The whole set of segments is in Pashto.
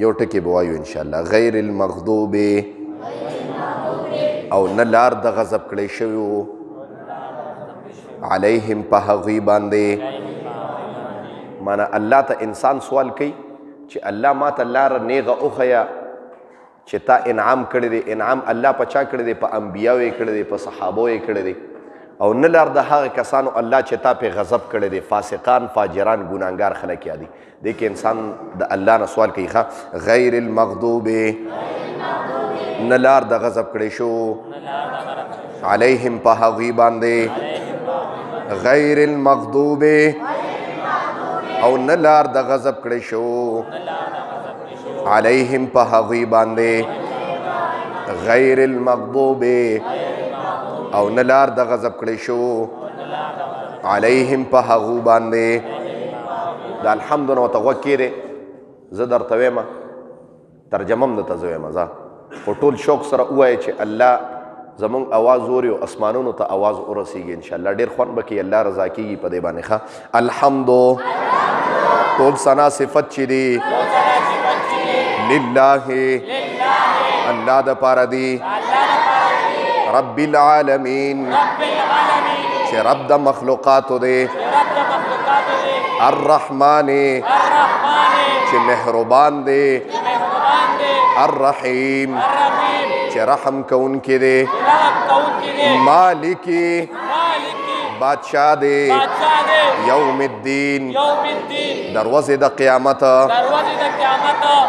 یو ټکی به وایو انشاءالله غیر المغضوب او نه لار د غضب کړی شوي وو علیهم په هغوی باندې معنی الله ته انسان سوال کوي چې الله ما ته لاره نیغه وښیه چې تا انعام کړی دی انعام الله په چا کړی دی په انبیاو یې کړی دی په صحابو یې کړی دی او نه لار د هغه کسانو الله چې تا پې غضب کړی دی فاسقان فاجران ګناهګار خلک یادي دی کې انسان د الله نه سوال کوي غیر المغضوب نه لار د غضب کړی شو علیهم په هغوی باندې غیر المغضوب او نه لار د غضب کړی شو علیهم په هغوی باندې غیر المغضوب او نه لار د غضب کړی شو علیهم په هغو باندې د الحمد نه ورته غوږ کېدی زه درته ویمه ترجمه هم درته زه ویمه ځه خو ټول شوق سره ووایه چې الله زمونږ اواز اوري او اسمانونو ته اواز ورسیږي انشاءالله ډېر خوند به کوي الله رضا کېږي په دې باندې ښه الحمدو ټول ثنا صفت چې دي لله الله د پاره دی رب العالمین چې رب د مخلوقاتو دی الرحمن چې مهربان دی الرحیم چې رحم کوونکی دی مالکی بادشاہ دی یوم الدین دروازه د قیامت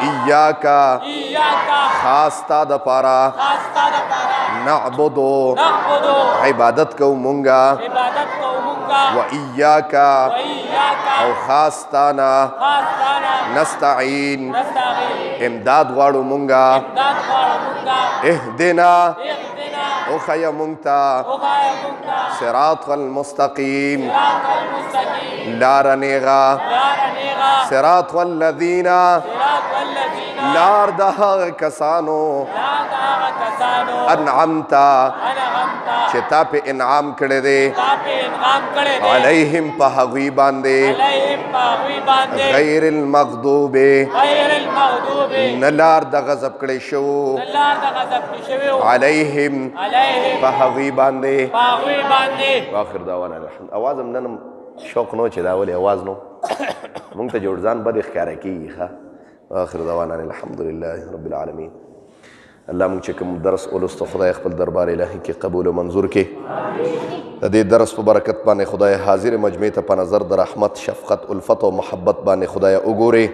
ایاکا خاص تا د پارا نعبدو عبادت کو مونگا و ایاکا او خاص تانا نستعین امداد غواړو مونگا اهدنا او خیا مونگتا صراط المستقیم لار نیغا صراط والذین لار د هغه کسانو انعمتا چې تا په انعام کړی دی علیهم په هغوی باندې غیر المغضوب نه لار د غضب کړی شو علیهم په هغوی باندې واخر دعوانا الحمد اواز هم نن شوق نو چې دا ولې اواز نو مونږ ته جوړ ځان بد ښکاره کېږي ښه واخر دعوانا الحمدلله رب العالمین الله مونږ چې کوم درس ولوسته خدای خپل دربار الهي کې قبول او منظور کړي د دې درس په برکت باندې خدای حاضر مجمع ته په نظر د رحمت شفقت الفت او محبت باندې خدای وګوري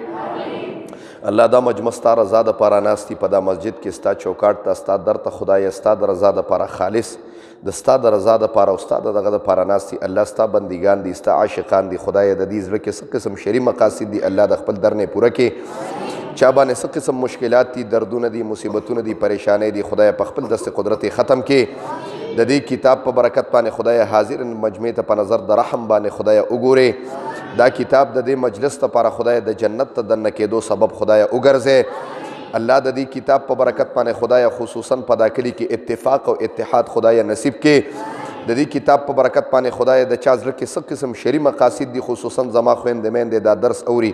الله دا مجمع ستا رضا دپاره ناستي په دا مسجد کې ستا چوکاټ ته ستا در ته خدای ستا د رضا دپاره خالص د ستا د رضا دپاره او ستا د دغه دپاره ناستي الله ستا بندګان دي ستا عاشقان دي خدای د دې زړه کې څه قسم شري مقاصد دي الله د خپل در نه پوره کړي چا باندې څه قسم مشکلات دي دردونه دي مصیبتونه دي پریشانۍ دي خدای په خپل دست قدرت ختم کړي د دې کتاب په برکت باندې خدای حاضر مجمع ته په نظر د رحم باندې خدای وګوري دا کتاب د دې مجلس لپاره خدای د جنت ته دننه کېدو سبب خدای وګرځي الله د دې کتاب په برکت باندې خدای خصوصا په دا کلي کې اتفاق او اتحاد خدای نصیب کړي د دې کتاب په برکت باندې خدای د چا زړه کې څه قسم شري مقاصد دي خصوصا زما خویندې میندې دا درس اوري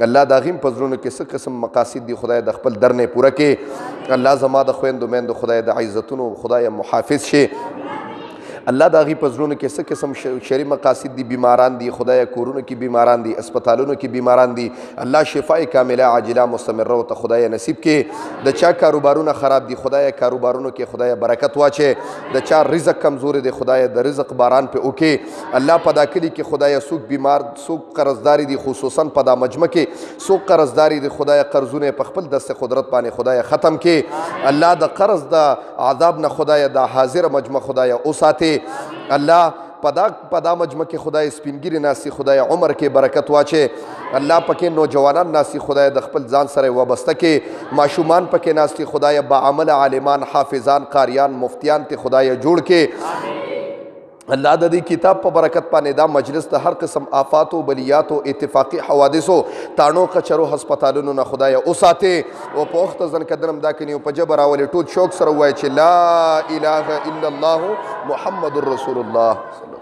الله د هغې په زړونو کې څه قسم مقاصد دي خدای د خپل در نه پوره کړي الله زما د خویندو میندو خدای د عزتونو خدای محافظ شي الله د هغې په زړونو کې څه قسم شري مقاصد دي بیماران دي خدای کورونو کې بیماران دي اسپتالونو کې بیماران دي الله شفای کامله عاجله مستمره ورته خدای نصیب کړي د چا کاروبارونه خراب دي خدای کاروبارونو کې خدای برکت واچي د چا رزق کمزوري دی خدای د رزق باران پې وکړي الله په دا کلي کې خدای څوک بیمار څوک قرضداري دي خصوصا په دا مجمع کې څوک قرضداري دي خدای قرضونه په خپل دست قدرت باندې خدای ختم کړي الله د قرض د عذاب نه خدای د حاضر مجمع خدای وساتي الله په دا مجمع کې خدای سپینګیري ناسي خدای عمر کې برکت واچي الله پکې نوجوانان ناسي خدای د خپل ځان سره وابسته کې ماشومان پکې ناسي خدای با عمل عالمان حافظان قاریان مفتیان ته خدای جوړ کې الله د دې کتاب په برکت باندې دا مجلس د هر قسم آفات او بلیات او اتفاقی حوادثو تانو کچرو هسپتالونو نه خدای وساتي او په وخت ځن قدرم دا کني په جبر اول ټول شوق سره وای چې لا اله الا الله محمد رسول الله